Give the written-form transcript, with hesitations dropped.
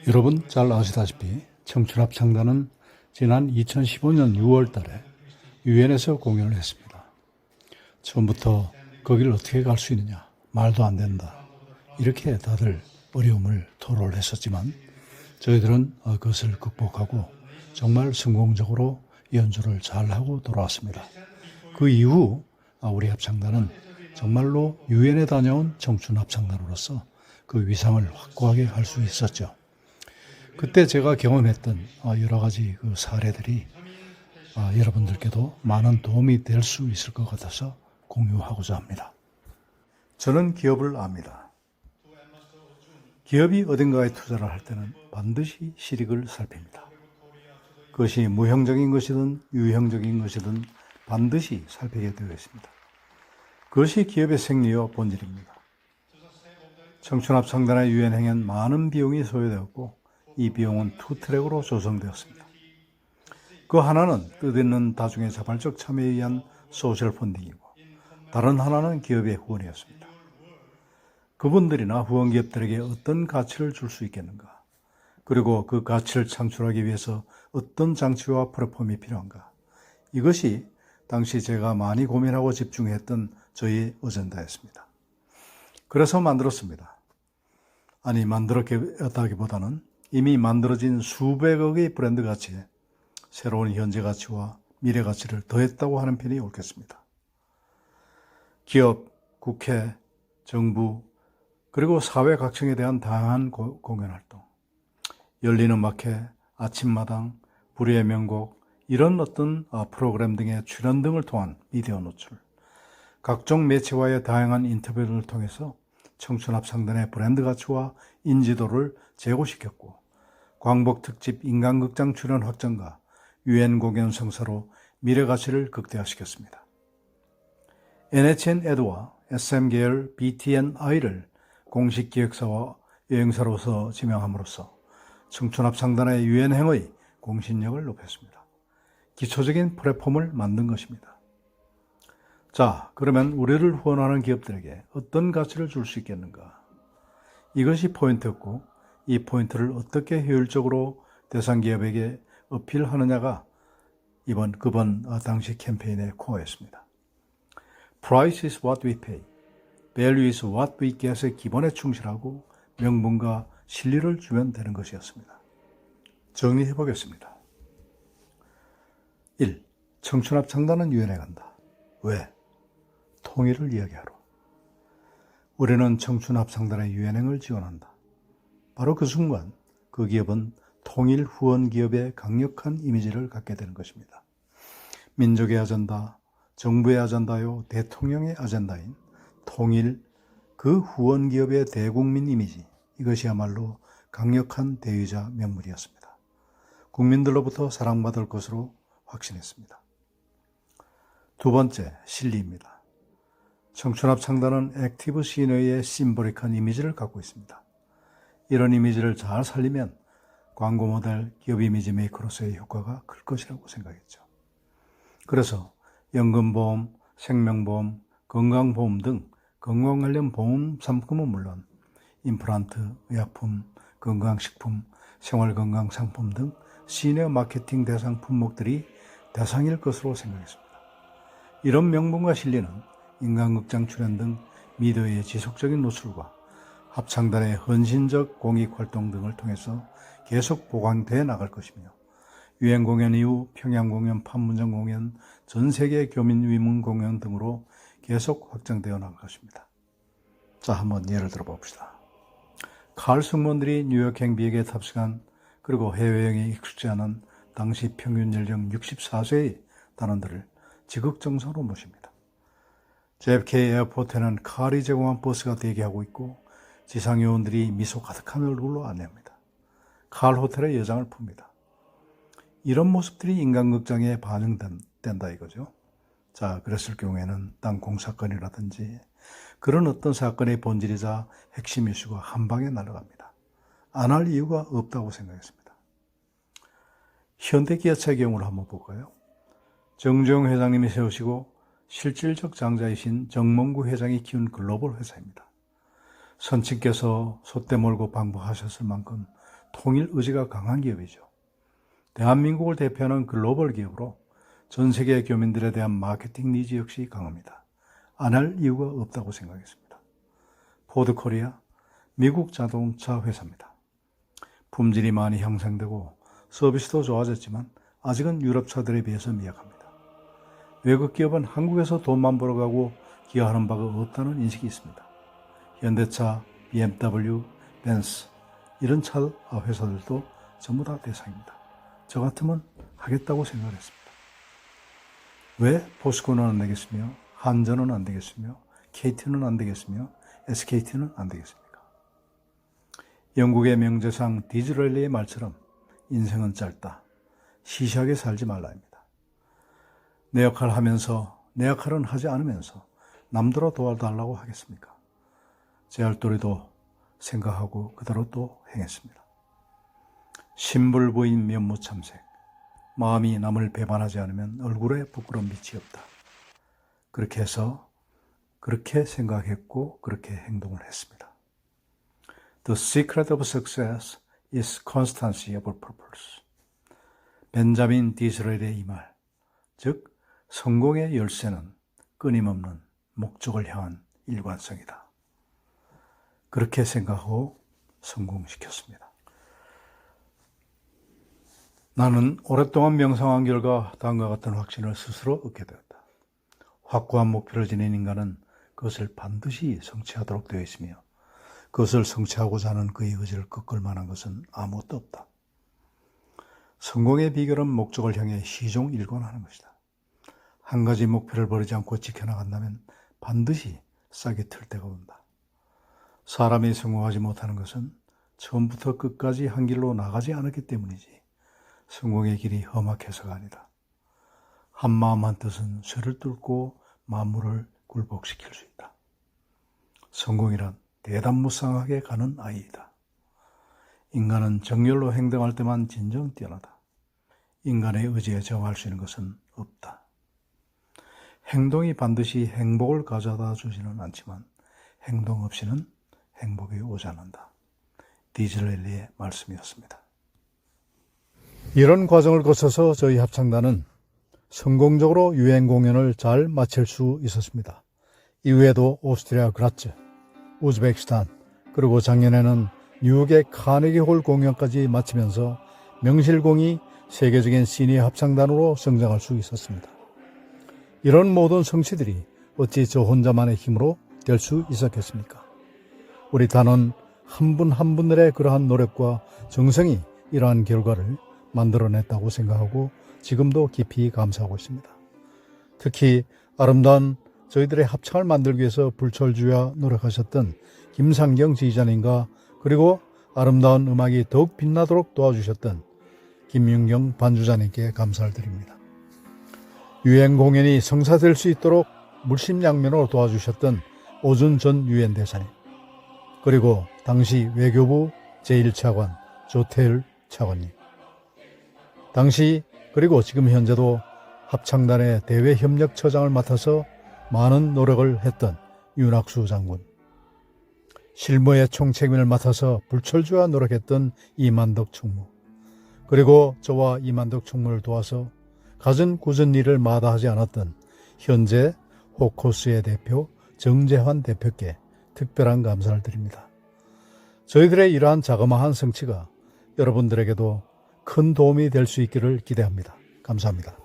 여러분 잘 아시다시피 청춘합창단은 지난 2015년 6월 달에 유엔에서 공연을 했습니다. 처음부터 거기를 어떻게 갈 수 있느냐, 말도 안 된다, 이렇게 다들 어려움을 토로를 했었지만 저희들은 그것을 극복하고 정말 성공적으로 연주를 잘하고 돌아왔습니다. 그 이후 우리 합창단은 정말로 유엔에 다녀온 청춘합창단으로서 그 위상을 확고하게 할 수 있었죠. 그때 제가 경험했던 여러 가지 그 사례들이 여러분들께도 많은 도움이 될 수 있을 것 같아서 공유하고자 합니다. 저는 기업을 압니다. 기업이 어딘가에 투자를 할 때는 반드시 실익을 살핍니다. 그것이 무형적인 것이든 유형적인 것이든 반드시 살피게 되어 있습니다. 그것이 기업의 생리와 본질입니다. 청춘합창단의 유엔행엔 많은 비용이 소요되었고 이 비용은 투 트랙으로 조성되었습니다. 그 하나는 뜻있는 다중의 자발적 참여에 의한 소셜 펀딩이고 다른 하나는 기업의 후원이었습니다. 그분들이나 후원기업들에게 어떤 가치를 줄 수 있겠는가? 그리고 그 가치를 창출하기 위해서 어떤 장치와 플랫폼이 필요한가? 이것이 당시 제가 많이 고민하고 집중했던 저희 어젠다였습니다. 그래서 만들었습니다. 아니, 만들었다기보다는 이미 만들어진 수백억의 브랜드 가치에 새로운 현재 가치와 미래 가치를 더했다고 하는 편이 옳겠습니다. 기업, 국회, 정부, 그리고 사회 각층에 대한 다양한 공연활동, 열린 음악회, 아침마당, 불의의 명곡, 이런 어떤 프로그램 등의 출연 등을 통한 미디어 노출, 각종 매체와의 다양한 인터뷰를 통해서 청춘합창단의 브랜드 가치와 인지도를 제고시켰고 광복 특집 인간극장 출연 확장과 유엔 공연 성사로 미래 가치를 극대화시켰습니다. NHN 에드와 SM 계열 BTNI를 공식 기획사와 여행사로서 지명함으로써 청춘합창단의 유엔행의 공신력을 높였습니다. 기초적인 플랫폼을 만든 것입니다. 자, 그러면 우리를 후원하는 기업들에게 어떤 가치를 줄 수 있겠는가? 이것이 포인트였고 이 포인트를 어떻게 효율적으로 대상 기업에게 어필하느냐가 그번 당시 캠페인의 코어였습니다. Price is what we pay, Value is what we get의 기본에 충실하고 명분과 실리를 주면 되는 것이었습니다. 정리해 보겠습니다. 1. 청춘합창단은 유엔에 간다. 왜? 통일을 이야기하러. 우리는 청춘합창단의 유엔행을 지원한다. 바로 그 순간 그 기업은 통일 후원 기업의 강력한 이미지를 갖게 되는 것입니다. 민족의 아젠다, 정부의 아젠다요, 대통령의 아젠다인 통일, 그 후원 기업의 대국민 이미지, 이것이야말로 강력한 대의자 명물이었습니다. 국민들로부터 사랑받을 것으로 확신했습니다. 두 번째, 실리입니다. 청춘합창단은 액티브 시너의 심보릭한 이미지를 갖고 있습니다. 이런 이미지를 잘 살리면 광고 모델, 기업 이미지 메이커로서의 효과가 클 것이라고 생각했죠. 그래서 연금보험, 생명보험, 건강보험 등 건강 관련 보험 상품은 물론 임플란트, 의약품, 건강식품, 생활건강상품 등 시니어 마케팅 대상 품목들이 대상일 것으로 생각했습니다. 이런 명분과 실리는 인간극장 출연 등 미디어의 지속적인 노출과 합창단의 헌신적 공익활동 등을 통해서 계속 보강되어 나갈 것이며 유엔 공연 이후 평양 공연, 판문점 공연, 전 세계 교민 위문 공연 등으로 계속 확장되어 나갈 것입니다. 자, 한번 예를 들어 봅시다. 칼 승무원들이 뉴욕행 비행기에 탑승한 그리고 해외여행에 익숙지 않은 당시 평균 연령 64세의 단원들을 지극정성으로 모십니다. JFK 에어포트에는 칼이 제공한 버스가 대기하고 있고 지상요원들이 미소 가득한 얼굴로 안내합니다. 칼 호텔에 여장을 풉니다. 이런 모습들이 인간극장에 반영된다 이거죠. 자, 그랬을 경우에는 땅콩 사건이라든지 그런 어떤 사건의 본질이자 핵심 이슈가 한 방에 날아갑니다. 안 할 이유가 없다고 생각했습니다. 현대기아차의 경우를 한번 볼까요? 정주영 회장님이 세우시고 실질적 장자이신 정몽구 회장이 키운 글로벌 회사입니다. 선친께서 소떼 몰고 방문하셨을 만큼 통일 의지가 강한 기업이죠. 대한민국을 대표하는 글로벌 기업으로 전 세계 교민들에 대한 마케팅 니즈 역시 강합니다. 안 할 이유가 없다고 생각했습니다. 포드 코리아, 미국 자동차 회사입니다. 품질이 많이 향상되고 서비스도 좋아졌지만 아직은 유럽 차들에 비해서 미약합니다. 외국 기업은 한국에서 돈만 벌어가고 기여하는 바가 없다는 인식이 있습니다. 현대차, BMW, 벤츠 이런 차 회사들도 전부 다 대상입니다. 저 같으면 하겠다고 생각을 했습니다. 왜 포스코는 안 되겠으며 한전은 안 되겠으며 KT는 안 되겠으며 SKT는 안 되겠습니까? 영국의 명재상 디즈레일리의 말처럼 인생은 짧다. 시시하게 살지 말라입니다. 내 역할을 하면서 내 역할은 하지 않으면서 남들아 도와달라고 하겠습니까? 제 할 도리도 생각하고 그대로 또 행했습니다. 심불부인 면모참색, 마음이 남을 배반하지 않으면 얼굴에 부끄러운 빛이 없다. 그렇게 해서 그렇게 생각했고 그렇게 행동을 했습니다. The secret of success is constancy of purpose. 벤자민 디스레일의 이 말, 즉 성공의 열쇠는 끊임없는 목적을 향한 일관성이다. 그렇게 생각하고 성공시켰습니다. 나는 오랫동안 명상한 결과 다음과 같은 확신을 스스로 얻게 되었다. 확고한 목표를 지닌 인간은 그것을 반드시 성취하도록 되어 있으며 그것을 성취하고자 하는 그의 의지를 꺾을 만한 것은 아무것도 없다. 성공의 비결은 목적을 향해 시종일관하는 것이다. 한 가지 목표를 버리지 않고 지켜나간다면 반드시 싹이 틀 때가 온다. 사람이 성공하지 못하는 것은 처음부터 끝까지 한 길로 나가지 않았기 때문이지 성공의 길이 험악해서가 아니다. 한 마음 한 뜻은 쇠를 뚫고 만물을 굴복시킬 수 있다. 성공이란 대담무쌍하게 가는 아이이다. 인간은 정열로 행동할 때만 진정 뛰어나다. 인간의 의지에 저항할 수 있는 것은 없다. 행동이 반드시 행복을 가져다 주지는 않지만 행동 없이는 행복이 오지 않는다. 디즈레일리의 말씀이었습니다. 이런 과정을 거쳐서 저희 합창단은 성공적으로 유행 공연을 잘 마칠 수 있었습니다. 이후에도 오스트리아 그라츠, 우즈베키스탄, 그리고 작년에는 뉴욕의 카네기 홀 공연까지 마치면서 명실공히 세계적인 시니 합창단으로 성장할 수 있었습니다. 이런 모든 성취들이 어찌 저 혼자만의 힘으로 될 수 있었겠습니까? 우리 단원 한 분 한 분들의 그러한 노력과 정성이 이러한 결과를 만들어냈다고 생각하고 지금도 깊이 감사하고 있습니다. 특히 아름다운 저희들의 합창을 만들기 위해서 불철주야 노력하셨던 김상경 지휘자님과 그리고 아름다운 음악이 더욱 빛나도록 도와주셨던 김윤경 반주자님께 감사를 드립니다. 유엔 공연이 성사될 수 있도록 물심양면으로 도와주셨던 오준 전 유엔 대사님, 그리고 당시 외교부 제1차관 조태일 차관님, 당시 그리고 지금 현재도 합창단의 대외협력처장을 맡아서 많은 노력을 했던 윤학수 장군, 실무의 총책임을 맡아서 불철주야 노력했던 이만덕 총무, 그리고 저와 이만덕 총무를 도와서 갖은 굳은 일을 마다하지 않았던 현재 호코스의 대표 정재환 대표께 특별한 감사를 드립니다. 저희들의 이러한 자그마한 성취가 여러분들에게도 큰 도움이 될 수 있기를 기대합니다. 감사합니다.